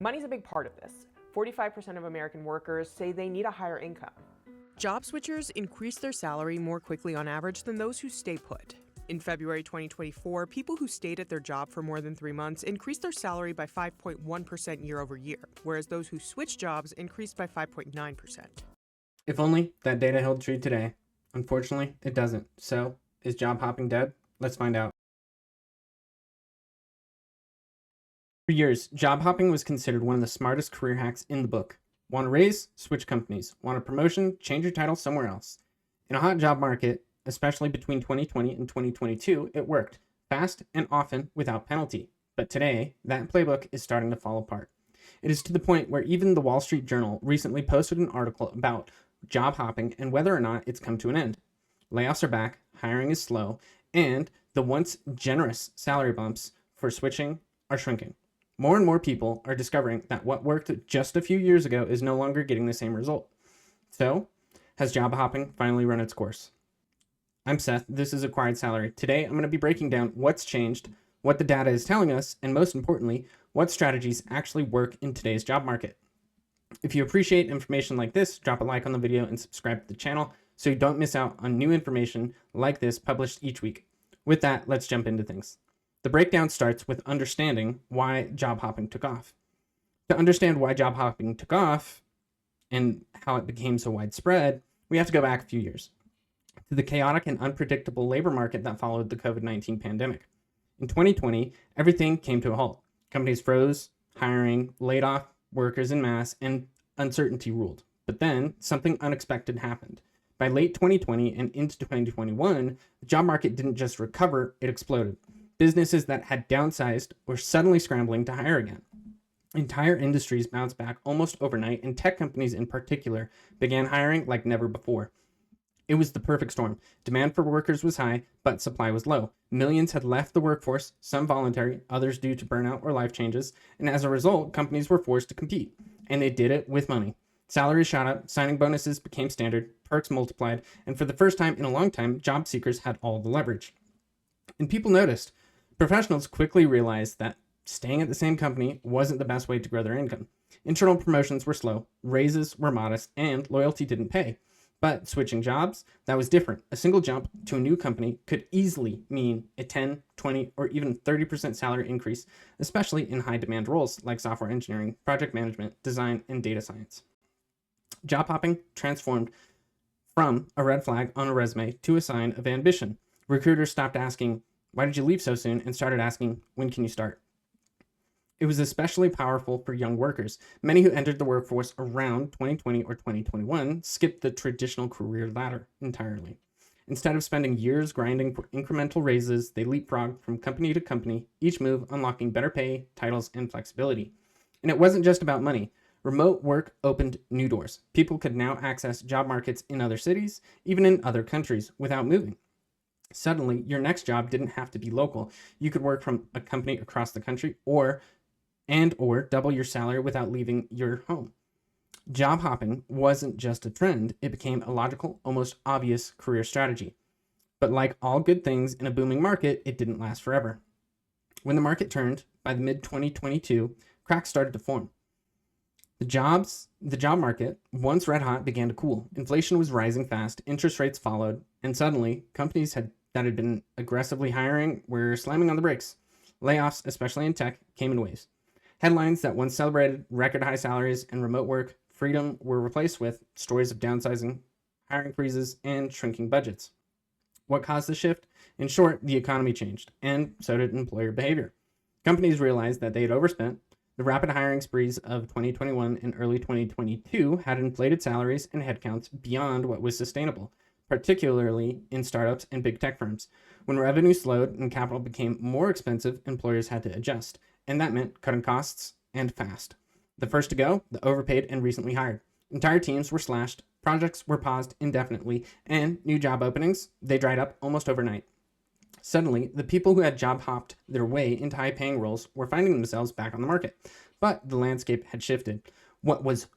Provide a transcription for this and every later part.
Money's a big part of this. 45% of American workers say they need a higher income. Job switchers increase their salary more quickly on average than those who stay put. In February 2024, people who stayed at their job for more than 3 months increased their salary by 5.1% year over year, whereas those who switched jobs increased by 5.9%. If only that data held true today. Unfortunately, it doesn't. So, is job hopping dead? Let's find out. For years, job hopping was considered one of the smartest career hacks in the book. Want a raise? Switch companies. Want a promotion? Change your title somewhere else. In a hot job market, especially between 2020 and 2022, it worked, fast and often without penalty. But today, that playbook is starting to fall apart. It is to the point where even the Wall Street Journal recently posted an article about job hopping and whether or not it's come to an end. Layoffs are back, hiring is slow, and the once generous salary bumps for switching are shrinking. More and more people are discovering that what worked just a few years ago is no longer getting the same result. So, has job hopping finally run its course? I'm Seth, this is Acquired Salary. Today, I'm going to be breaking down what's changed, what the data is telling us, and most importantly, what strategies actually work in today's job market. If you appreciate information like this, drop a like on the video and subscribe to the channel so you don't miss out on new information like this published each week. With that, let's jump into things. The breakdown starts with understanding why job hopping took off. To understand why job hopping took off and how it became so widespread, we have to go back a few years to the chaotic and unpredictable labor market that followed the COVID-19 pandemic. In 2020, everything came to a halt. Companies froze, hiring, laid off workers en masse, and uncertainty ruled. But then something unexpected happened. By late 2020 and into 2021, the job market didn't just recover, it exploded. Businesses that had downsized were suddenly scrambling to hire again. Entire industries bounced back almost overnight, and tech companies in particular began hiring like never before. It was the perfect storm. Demand for workers was high, but supply was low. Millions had left the workforce, some voluntary, others due to burnout or life changes, and as a result, companies were forced to compete. And they did it with money. Salaries shot up, signing bonuses became standard, perks multiplied, and for the first time in a long time, job seekers had all the leverage. And people noticed. Professionals quickly realized that staying at the same company wasn't the best way to grow their income. Internal promotions were slow, raises were modest, and loyalty didn't pay. But switching jobs, that was different. A single jump to a new company could easily mean a 10, 20, or even 30% salary increase, especially in high-demand roles like software engineering, project management, design, and data science. Job hopping transformed from a red flag on a resume to a sign of ambition. Recruiters stopped asking, "Why did you leave so soon?" and started asking, "When can you start?" It was especially powerful for young workers. Many who entered the workforce around 2020 or 2021 skipped the traditional career ladder entirely. Instead of spending years grinding for incremental raises, they leapfrogged from company to company, each move unlocking better pay, titles, and flexibility. And it wasn't just about money. Remote work opened new doors. People could now access job markets in other cities, even in other countries, without moving. Suddenly, your next job didn't have to be local. You could work from a company across the country or double your salary without leaving your home. Job hopping wasn't just a trend, it became a logical, almost obvious career strategy. But like all good things in a booming market, it didn't last forever. When the market turned, by the mid-2022, cracks started to form. The job market, once red hot, began to cool. Inflation was rising fast, interest rates followed, and suddenly companies that had been aggressively hiring were slamming on the brakes. Layoffs, especially in tech, came in waves. Headlines that once celebrated record high salaries and remote work freedom were replaced with stories of downsizing, hiring freezes, and shrinking budgets. What caused the shift? In short, the economy changed, and so did employer behavior. Companies realized that they had overspent. The rapid hiring sprees of 2021 and early 2022 had inflated salaries and headcounts beyond what was sustainable, particularly in startups and big tech firms. When revenue slowed and capital became more expensive, employers had to adjust, and that meant cutting costs and fast. The first to go, the overpaid and recently hired. Entire teams were slashed, projects were paused indefinitely, and new job openings, they dried up almost overnight. Suddenly, the people who had job hopped their way into high-paying roles were finding themselves back on the market, but the landscape had shifted. What was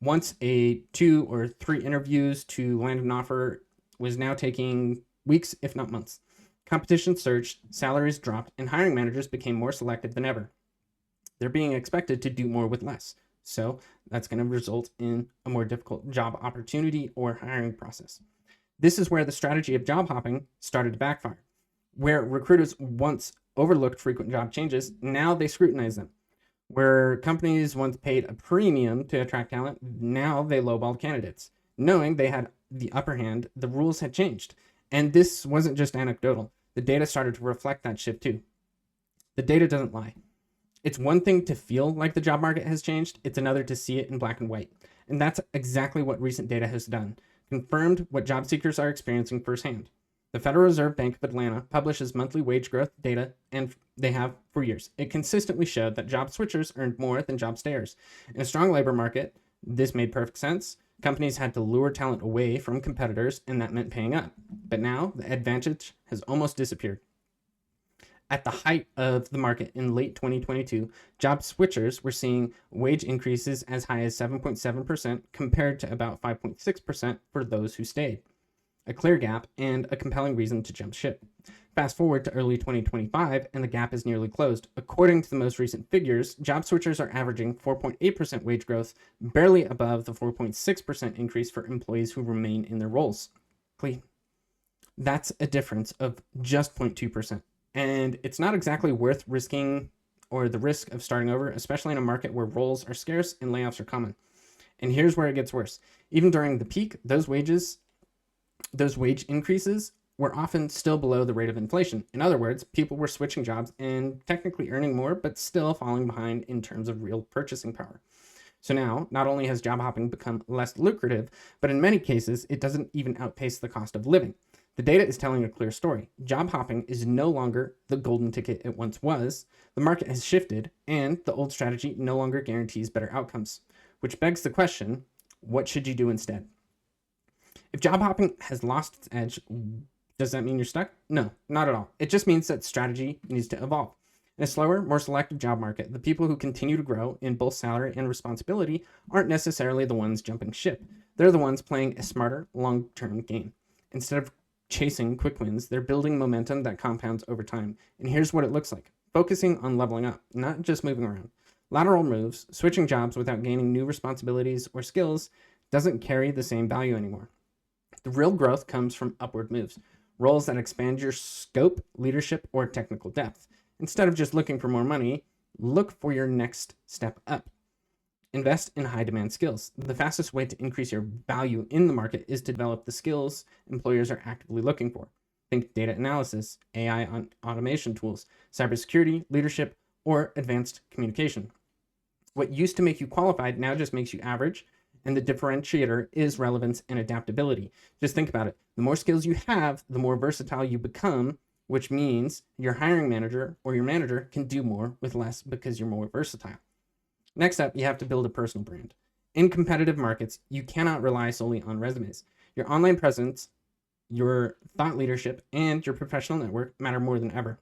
once a 2 or 3 interviews to land an offer was now taking weeks, if not months. Competition surged, salaries dropped, and hiring managers became more selective than ever. They're being expected to do more with less. So that's going to result in a more difficult job opportunity or hiring process. This is where the strategy of job hopping started to backfire. Where recruiters once overlooked frequent job changes, now they scrutinize them. Where companies once paid a premium to attract talent, now they lowballed candidates. Knowing they had the upper hand, the rules had changed. And this wasn't just anecdotal. The data started to reflect that shift too. The data doesn't lie. It's one thing to feel like the job market has changed, it's another to see it in black and white. And that's exactly what recent data has done, confirmed what job seekers are experiencing firsthand. The Federal Reserve Bank of Atlanta publishes monthly wage growth data, and they have for years. It consistently showed that job switchers earned more than job stayers. In a strong labor market, this made perfect sense. Companies had to lure talent away from competitors, and that meant paying up. But now, the advantage has almost disappeared. At the height of the market in late 2022, job switchers were seeing wage increases as high as 7.7% compared to about 5.6% for those who stayed. A clear gap and a compelling reason to jump ship. Fast forward to early 2025 and the gap is nearly closed. According to the most recent figures, job switchers are averaging 4.8% wage growth, barely above the 4.6% increase for employees who remain in their roles. Clean. That's a difference of just 0.2%. And it's not exactly worth risking or the risk of starting over, especially in a market where roles are scarce and layoffs are common. And here's where it gets worse. Even during the peak, those wage increases were often still below the rate of inflation. In other words, people were switching jobs and technically earning more, but still falling behind in terms of real purchasing power. So now, not only has job hopping become less lucrative, but in many cases, it doesn't even outpace the cost of living. The data is telling a clear story. Job hopping is no longer the golden ticket it once was. The market has shifted, and the old strategy no longer guarantees better outcomes. Which begs the question, what should you do instead? If job hopping has lost its edge, does that mean you're stuck? No, not at all. It just means that strategy needs to evolve. In a slower, more selective job market, the people who continue to grow in both salary and responsibility aren't necessarily the ones jumping ship. They're the ones playing a smarter, long-term game. Instead of chasing quick wins, they're building momentum that compounds over time. And here's what it looks like. Focusing on leveling up, not just moving around. Lateral moves, switching jobs without gaining new responsibilities or skills, doesn't carry the same value anymore. The real growth comes from upward moves, roles that expand your scope, leadership, or technical depth. Instead of just looking for more money, look for your next step up. Invest in high demand skills. The fastest way to increase your value in the market is to develop the skills employers are actively looking for. Think data analysis, AI automation tools, cybersecurity, leadership, or advanced communication. What used to make you qualified now just makes you average, and the differentiator is relevance and adaptability. Just think about it. The more skills you have, the more versatile you become, which means your hiring manager or your manager can do more with less because you're more versatile. Next up, you have to build a personal brand. In competitive markets, you cannot rely solely on resumes. Your online presence, your thought leadership, and your professional network matter more than ever.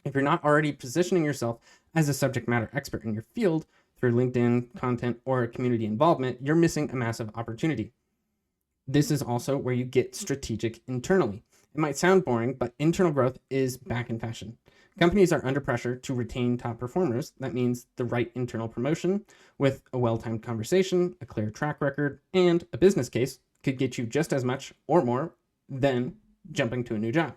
If you're not already positioning yourself as a subject matter expert in your field through LinkedIn content or community involvement, you're missing a massive opportunity. This is also where you get strategic internally. It might sound boring, but internal growth is back in fashion. Companies are under pressure to retain top performers. That means the right internal promotion with a well-timed conversation, a clear track record, and a business case could get you just as much or more than jumping to a new job.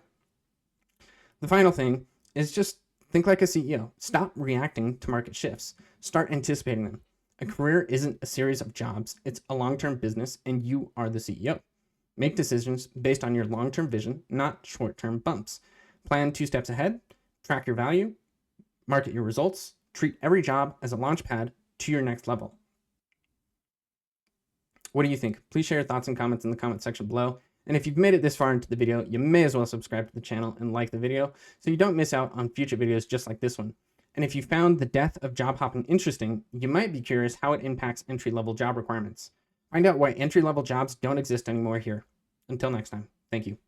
The final thing is just think like a CEO. Stop reacting to market shifts. Start anticipating them. A career isn't a series of jobs. It's a long-term business, and you are the CEO. Make decisions based on your long-term vision, not short-term bumps. Plan 2 steps ahead. Track your value, market your results, treat every job as a launch pad to your next level. What do you think? Please share your thoughts and comments in the comment section below. And if you've made it this far into the video, you may as well subscribe to the channel and like the video so you don't miss out on future videos just like this one. And if you found the death of job hopping interesting, you might be curious how it impacts entry-level job requirements. Find out why entry-level jobs don't exist anymore here. Until next time, thank you.